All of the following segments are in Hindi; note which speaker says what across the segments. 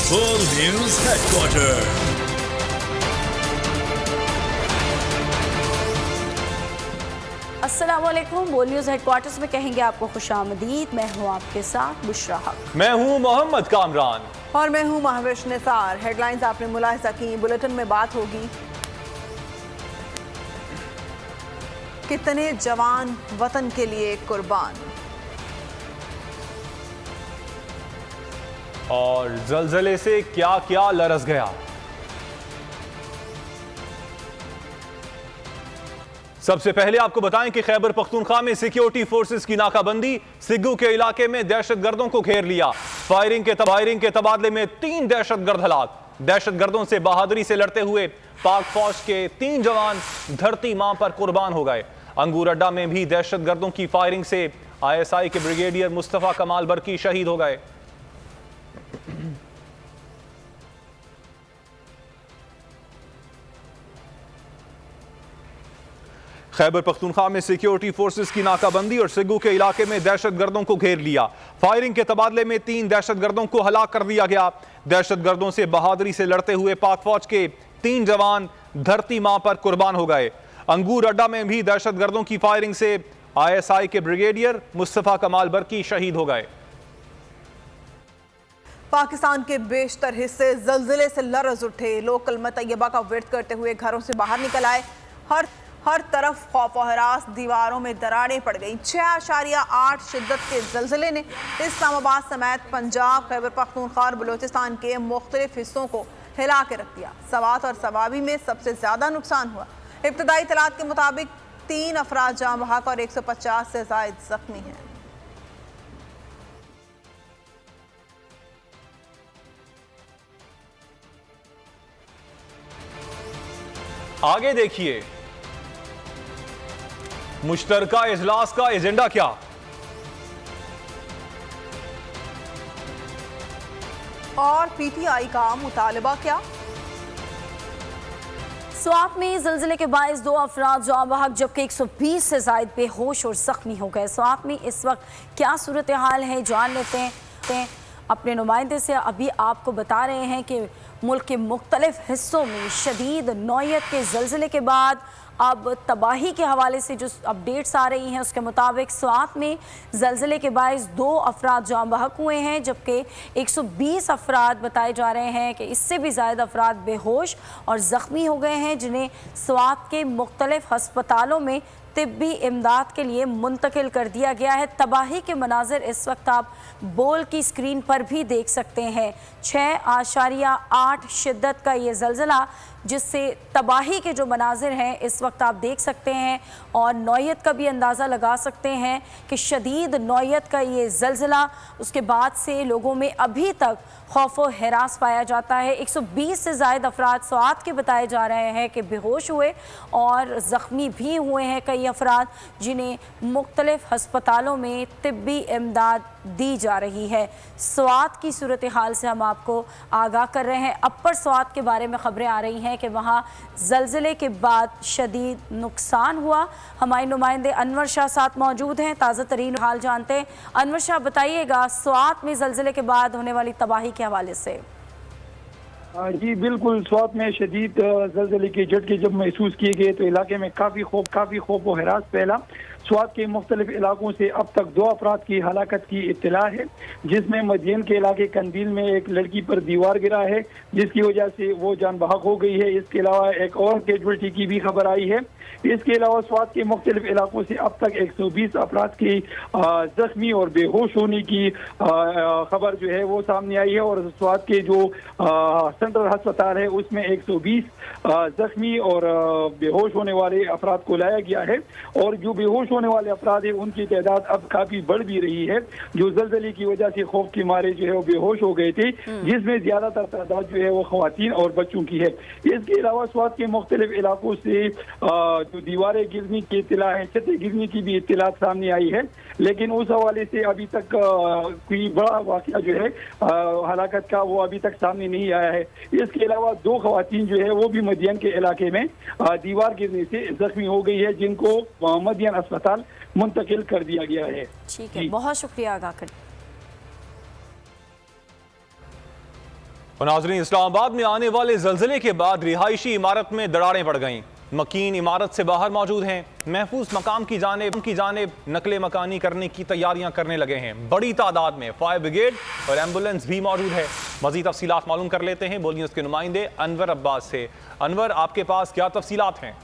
Speaker 1: Full News Headquarters.
Speaker 2: अस्सलामुअलैकुम। बोल न्यूज़ हेडक्वार्टर्स में कहेंगे आपको खुशामदीद। मैं हूं आपके साथ बुशरा हक।
Speaker 3: मैं हूं मोहम्मद कामरान
Speaker 4: और मैं हूं महाविश निसार। हेडलाइंस आपने मुलाहिजा की, बुलेटिन में बात होगी कितने जवान वतन के लिए कुर्बान,
Speaker 3: और जलजले से क्या क्या लरस गया। सबसे पहले आपको बताएं कि खैबर पख्तूनख्वा में सिक्योरिटी फोर्सेस की नाकाबंदी, सिग्गू के इलाके में दहशतगर्दों को घेर लिया। फायरिंग के तबादले में 3 दहशतगर्द हलाक। दहशतगर्दों से बहादुरी से लड़ते हुए पाक फौज के 3 जवान धरती मां पर कुर्बान हो गए। अंगूर अड्डा में भी दहशतगर्दों की फायरिंग से ISI के ब्रिगेडियर मुस्तफा कमाल बरकी शहीद हो गए। खैबर पख्तूनख्वा में सिक्योरिटी फोर्सेस की नाकाबंदी और सिग्गू के इलाके में दहशतगर्दों को घेर लिया। फायरिंग के तबादले में 3 दहशतगर्दों को हलाक कर दिया गया। दहशतगर्दों से बहादुरी से लड़ते हुए पाक फौज के 3 जवान धरती मां पर कुर्बान हो गए। अंगूर अड्डा में भी दहशतगर्दों की फायरिंग से ISI के ब्रिगेडियर मुस्तफा कमाल बरकी शहीद हो गए।
Speaker 4: पाकिस्तान के बेशतर हिस्से जलजिले से लरज उठे। लोग कलमा तैयबा का विर्द करते हुए घरों से बाहर निकल आए। हर तरफ खौफ व हरास, दीवारों में दरारें पड़ गईं। 6.8 शिद्दत के जलजिले ने इस्लामाबाद समेत पंजाब, खैबर पख्तूनख्वा और बलूचिस्तान के मुख्तलिफ हिस्सों को हिला के रख दिया। सवात और सवाबी में सबसे ज़्यादा नुकसान हुआ। इब्तदाई इत्तलात के मुताबिक 3 अफराद जाँ बहक और 150 से ज़ायद जख्मी हैं।
Speaker 3: आगे देखिए, मुश्तरका इजलास का एजेंडा क्या।
Speaker 4: और PTI का मुतालबा क्या।
Speaker 2: स्वात में जलजिले के बायस 2 अफराद जाँ बहक जबकि 120 से ज़ायद बेहोश और ज़ख्मी हो गए। स्वात में इस वक्त क्या सूरत हाल है, जान लेते हैं अपने नुमाइंदे से। अभी आपको बता रहे हैं कि मुल्क के मुख्तलिफ हिस्सों में शदीद नौयत के जलजिले के बाद अब तबाही के हवाले से जो अपडेट्स आ रही हैं उसके मुताबिक स्वात में जलजिले के बायस 2 अफराद जाँ बहक हुए हैं जबकि 120 अफराद बताए जा रहे हैं कि इससे भी ज़्यादा अफराद बेहोश और ज़ख्मी हो गए हैं, जिन्हें स्वात के मुख्तलिफ हस्पतालों में तिब्बी इमदाद के लिए मुंतकिल कर दिया गया है। तबाही के मनाजिर इस वक्त आप बोल की स्क्रीन पर भी देख सकते हैं। 6.8 शिद्दत का ये जलजिला, जिससे तबाही के जो मनाजिर हैं इस वक्त आप देख सकते हैं और नौयत का भी अंदाज़ा लगा सकते हैं कि शदीद नौयत का ये जलजिला, उसके बाद से लोगों में अभी तक खौफ व हरास पाया जाता है। 120 से ज़ायद अफराद स्वात के बताए जा रहे हैं कि बेहोश हुए और ज़ख्मी भी हुए हैं कई अफराद, जिन्हें मुख्तलिफ हस्पतालों में तिब्बी इमदाद दी जा रही है। स्वात की सूरत हाल से हम आपको आगाह कर रहे हैं। अपर स्वात के बारे में खबरें आ रही हैं कि वहाँ जलजिले के बाद शदीद नुकसान हुआ। हमारे नुमाइंदे अनवर शाह साथ मौजूद हैं, ताज़ा तरीन हाल जानते हैं। अनवर शाह, बताइएगा स्वात में जलजिले के बाद होने वाली तबाही के हवाले से।
Speaker 5: जी बिल्कुल, स्वात में शदीद जलजले के झटके जब महसूस किए गए तो इलाके में काफ़ी खौफ व हरास फैला। स्वात के मुख्तलिफ इलाकों से अब तक 2 अफराद की हलाकत की इत्तला है, जिसमें मदीन के इलाके कंदील में एक लड़की पर दीवार गिरा है जिसकी वजह से वो जान बहक हो गई है। इसके अलावा एक और कैजुअल्टी की भी खबर आई है। इसके अलावा स्वात के मुख्तलिफ इलाकों से अब तक 120 अफराद की जख्मी और बेहोश होने की खबर जो है वो सामने आई है। और स्वात के जो सेंट्रल अस्पताल है उसमें 120 जख्मी और बेहोश होने वाले अफराद को लाया गया है। और जो बेहोश होने वाले अफराद है उनकी तादाद अब काफ़ी बढ़ भी रही है, जो जलजले की वजह से खौफ के मारे जो है वो बेहोश हो गए थे, जिसमें ज़्यादातर तादाद जो है वो ख़वातीन और बच्चों की है। इसके अलावा स्वात के मुख्तलिफ इलाकों से जो दीवारें गिरने की इत्तला है, छतें गिरने की भी इत्तला सामने आई है, लेकिन उस हवाले से अभी तक कोई बड़ा वाक़या जो है हलाकत का वो अभी तक सामने नहीं आया है। इसके अलावा 2 ख़वातीन जो है वो भी मदियन के इलाके में दीवार गिरने से जख्मी हो गई है, जिनको मदियन अस्पताल मुंतकिल कर दिया गया है।
Speaker 2: ठीक है, बहुत शुक्रिया आगाह कर।
Speaker 3: और नाज़रीन, इस्लामाबाद में आने वाले जल्जले के बाद रिहायशी इमारत में दरारें पड़ गईं। मकीन इमारत से बाहर मौजूद हैं। महफूज मकाम की जानिब नकले मकानी करने की तैयारियां करने लगे हैं। बड़ी तादाद में फायर ब्रिगेड और एम्बुलेंस भी मौजूद है। मजीद तफसीलात मालूम कर लेते हैं बोलिए उसके नुमाइंदे अनवर अब्बास से। अनवर, आपके पास क्या तफसीलात हैं?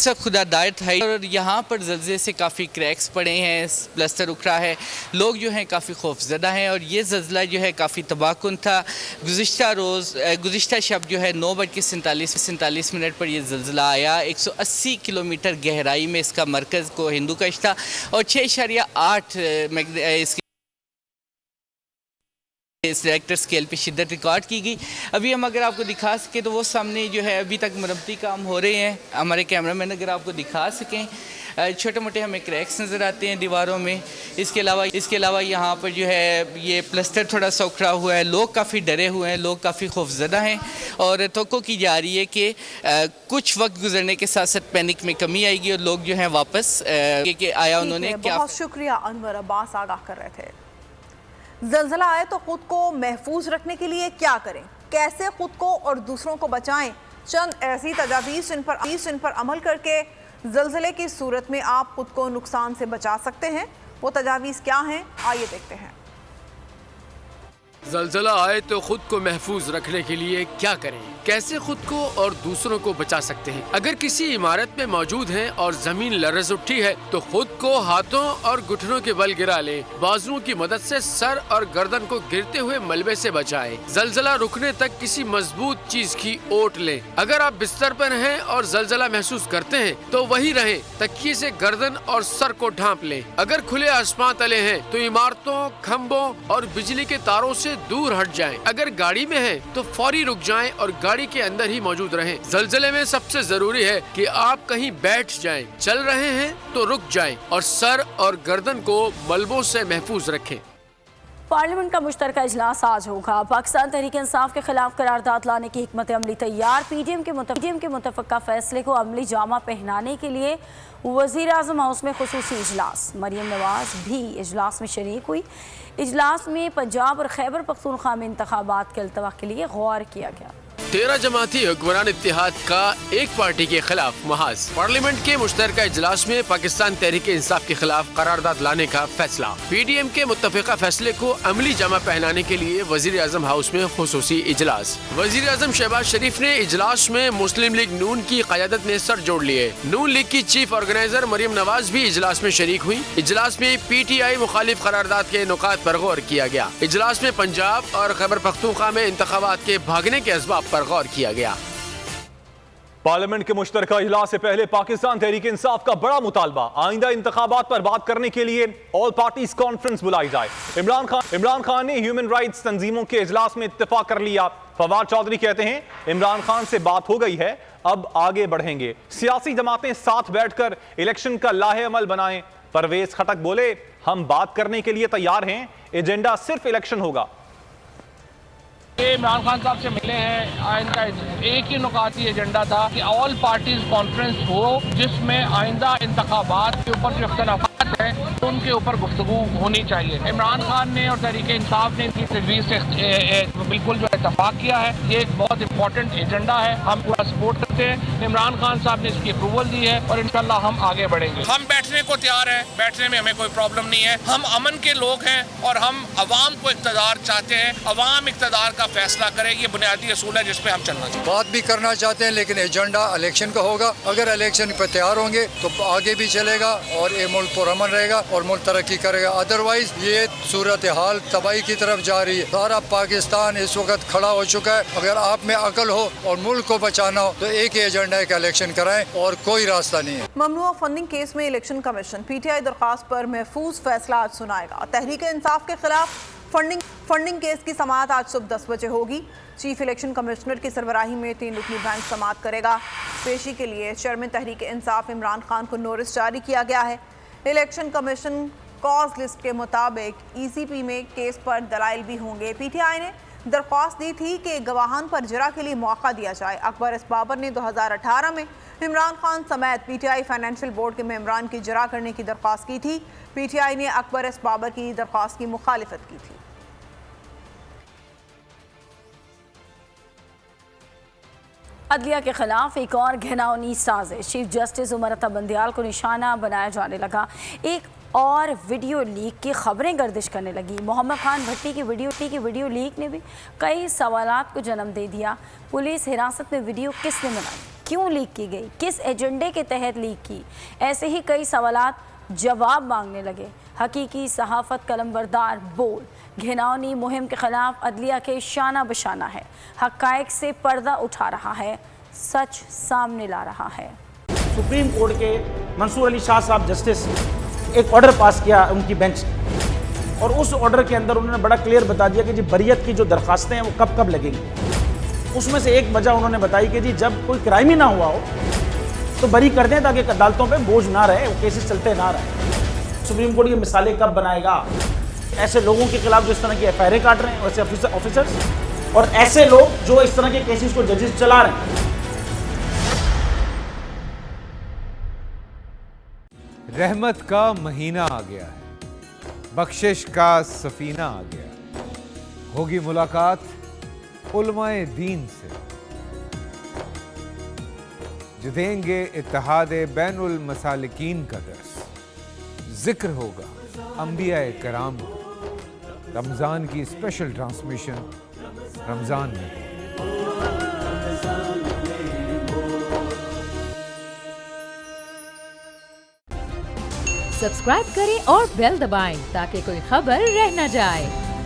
Speaker 6: सब खुदादार था और यहाँ पर जल्ज़ले से काफ़ी क्रैक्स पड़े हैं, प्लस्तर उखड़ा है, लोग जो हैं काफ़ी खौफजदा हैं और ये ज़ल्ज़ला जो है काफ़ी तबाहकुन था। गुज़िश्ता शब जो है 9:47 पर यह ज़ल्ज़ला आया। 180 किलोमीटर गहराई में इसका मरकज़ को हिंदू कश था और 6.8 इसकी इस रिएक्टर स्केल पे शिद्दत रिकॉर्ड की गई। अभी हम अगर आपको दिखा सकें तो वो सामने जो है अभी तक मरम्मती काम हो रहे हैं। हमारे कैमरामैन अगर आपको दिखा सकें, छोटे मोटे हमें क्रैक्स नज़र आते हैं दीवारों में। इसके अलावा यहाँ पर जो है ये प्लस्तर थोड़ा सा उखड़ा हुआ है। लोग काफ़ी डरे हुए हैं, लोग काफ़ी खौफजदा हैं और तवक्को की जा रही है कि कुछ वक्त गुजरने के साथ साथ पैनिक में कमी आएगी और लोग जो हैं वापस आया उन्होंने क्या।
Speaker 4: बहुत शुक्रिया अनवर अब्बास, आगाह कर रहे थे। ज़ल्ज़ला आए तो खुद को महफूज रखने के लिए क्या करें, कैसे खुद को और दूसरों को बचाएं, चंद ऐसी तजावीज़ जिन पर अमल करके ज़ल्ज़ले की सूरत में आप खुद को नुकसान से बचा सकते हैं। वो तजावीज़ क्या हैं, आइए देखते हैं।
Speaker 7: ज़ल्ज़ला आए तो खुद को महफूज रखने के लिए क्या करें, कैसे खुद को और दूसरों को बचा सकते हैं। अगर किसी इमारत में मौजूद हैं और जमीन लरज़ उठी है तो खुद को हाथों और घुटनों के बल गिरा लें। बाजुओं की मदद से सर और गर्दन को गिरते हुए मलबे से बचाएं। ज़ल्ज़ला रुकने तक किसी मजबूत चीज की ओट लें। अगर आप बिस्तर पर हैं और ज़ल्ज़ला महसूस करते हैं तो वही रहें, तकिए से गर्दन और सर को ढांप लें। अगर खुले आसमान तले हैं तो इमारतों, खम्बों और बिजली के तारों से दूर हट जाएं। अगर गाड़ी में हैं तो फौरी रुक जाएं और गाड़ी के अंदर ही मौजूद रहें। ज़ल्ज़ले में सबसे जरूरी है कि आप कहीं बैठ जाएं। चल रहे हैं तो रुक जाएं और सर और गर्दन को मलबों से महफूज रखें।
Speaker 2: पार्लियामेंट का मुश्तरका इजलास आज होगा। पाकिस्तान तहरीक इंसाफ के खिलाफ करारदाद लाने की हिकमत अमली तैयार। पीडीएम के मुतफ़क्का फैसले को अमली जामा पहनाने के लिए वज़ीर आज़म हाउस में खुसूसी इजलास। मरीम नवाज भी इजलास में शरीक हुई। इजलास में पंजाब और खैबर पख्तूनख्वा में इंतखाबात के अल्तवा के लिए गौर किया गया।
Speaker 7: 13 जमाती हुक्मरान इत्तेहाद का एक पार्टी के खिलाफ महाज। पार्लियामेंट के मुश्तरका इजलास में पाकिस्तान तहरीक इंसाफ के खिलाफ करारदाद लाने का फैसला। पीडीएम के मुत्तफ़िका फैसले को अमली जामा पहनाने के लिए वज़ीर आज़म हाउस में खुसूसी इजलास। वज़ीर आज़म शहबाज शरीफ ने इजलास में मुस्लिम लीग नून की क़यादत में सर जोड़ लिए। नून लीग की चीफ ऑर्गेनाइजर मरीम नवाज भी इजलास में शरीक हुई। इजलास में PTI मुखालिफ करारदाद के नुकात पर गौर किया गया। इजलास में पंजाब और खैबर पख्तूनख्वा में इंतखाबात के भागने के असबाब पर गौर किया गया।
Speaker 3: पार्लियामेंट के मुश्तरका इजलास से पहले पाकिस्तान तहरीक इंसाफ का बड़ा मुतालबा, आइंदा इंतखाबात पर बात करने के लिए ऑल पार्टीज कॉन्फ्रेंस बुलाई जाए। इमरान खान ने ह्यूमन राइट्स तंजीमों के इजलास में इत्तेफाक कर लिया। फवाद चौधरी कहते हैं इमरान खान से बात हो गई है, अब आगे बढ़ेंगे। सियासी जमातें साथ बैठकर इलेक्शन का लाहे अमल बनाएं। परवेज खटक बोले हम बात करने के लिए तैयार हैं, एजेंडा सिर्फ इलेक्शन होगा।
Speaker 8: इमरान खान साहब से मिले हैं, इनका एक ही नुकाती एजेंडा था कि ऑल पार्टीज कॉन्फ्रेंस हो जिसमें आइंदा इंतखाबात के ऊपर जो इख्तलाफात हैं उनके ऊपर गुफ्तगू होनी चाहिए। इमरान खान ने और तहरीक इंसाफ ने इनकी तजवीज़ से बिल्कुल जो इत्तफाक किया है। ये एक बहुत इंपॉर्टेंट एजेंडा है, हम पूरा सपोर्ट करते हैं। इमरान खान साहब ने इसकी अप्रूवल दी है और इंशाल्लाह हम आगे बढ़ेंगे।
Speaker 9: हम बैठने को तैयार हैं, बैठने में हमें कोई प्रॉब्लम नहीं है। हम अमन के लोग हैं और हम अवाम को इक़्तिदार चाहते हैं। अवाम इक़्तिदार का फैसला करे, ये बुनियादी असूल है जिस पे हम चलना चाहिए।
Speaker 10: बात भी करना चाहते हैं लेकिन एजेंडा इलेक्शन का होगा। अगर इलेक्शन पे तैयार होंगे तो आगे भी चलेगा और ये मुल्क पुरअमन रहेगा और मुल्क तरक्की करेगा। अदरवाइज ये सूरत हाल तबाही की तरफ जा रही है। सारा पाकिस्तान इस वक्त खड़ा हो चुका है। अगर आप में अकल हो और मुल्क को बचाना हो तो एक ही एजेंडा है कि इलेक्शन कराएं और कोई रास्ता नहीं है।
Speaker 4: ममनुआ फंडिंग केस में इलेक्शन कमीशन PTI दरख्वास्त पर महफूज फैसला आज सुनाएगा। तहरीक इंसाफ के खिलाफ फंडिंग केस की समाअत आज सुबह 10 बजे होगी। चीफ इलेक्शन कमिश्नर की सरबराही में 3 रुकनी बेंच समाअत करेगा। पेशी के लिए चेयरमैन तहरीक इंसाफ इमरान खान को नोटिस जारी किया गया है। इलेक्शन कमीशन कॉज लिस्ट के मुताबिक ECP में केस पर दलाइल भी होंगे। PTI ने दरख्वास्त दी थी कि गवाहान पर जरा के लिए मौका दिया जाए। अकबर एस बाबर ने 2018 में इमरान खान समेत PTI फाइनेंशियल बोर्ड के मेंबरान की जरा करने की दरख्वास्त की थी। PTI ने अकबर एस बाबर की दरख्वास्त की मुखालिफत की थी।
Speaker 2: अदलिया के खिलाफ एक और घिनौनी साजिश, चीफ जस्टिस उमर अता बंदियाल को निशाना बनाया जाने लगा। एक और वीडियो लीक की खबरें गर्दिश करने लगी। मोहम्मद खान भट्टी की वीडियो लीक ने भी कई सवालात को जन्म दे दिया। पुलिस हिरासत में वीडियो किसने बनाई, क्यों लीक की गई, किस एजेंडे के तहत लीक की, ऐसे ही कई सवालात जवाब मांगने लगे। हकीकी सहाफत कलमबरदार बोल घिनौनी मुहिम के खिलाफ अदलिया के शाना बशाना है, हक़ाइक़ से पर्दा उठा रहा है, सच सामने ला रहा है।
Speaker 11: सुप्रीम कोर्ट के मंसूर अली शाह साहब जस्टिस एक ऑर्डर पास किया उनकी बेंच, और उस ऑर्डर के अंदर उन्होंने बड़ा क्लियर बता दिया कि जी बरियत की जो दरखास्तें हैं वो कब कब लगेंगी। उसमें से एक वजह उन्होंने बताई कि जी जब कोई क्राइम ही ना हुआ हो तो बरी कर दें, ताकि अदालतों पे बोझ ना रहे, वो केसेस चलते ना रहे। सुप्रीम कोर्ट ये मिसालें कब बनाएगा ऐसे लोगों के खिलाफ जो इस तरह की एफआईआर काट रहे हैं, वैसे ऑफिसर्स, और ऐसे लोग जो इस तरह के केसेस को जजेस चला रहे हैं।
Speaker 12: रहमत का महीना आ गया है, बख्शिश का सफीना आ गया, होगी मुलाकात उलमाए दीन से, जो देंगे इत्तेहादे बैनुल मसालिकीन का दर्स, जिक्र होगा अंबियाए कराम, रमज़ान की स्पेशल ट्रांसमिशन रमज़ान में।
Speaker 13: सब्सक्राइब करें और बेल दबाएं ताकि कोई खबर रह न जाए।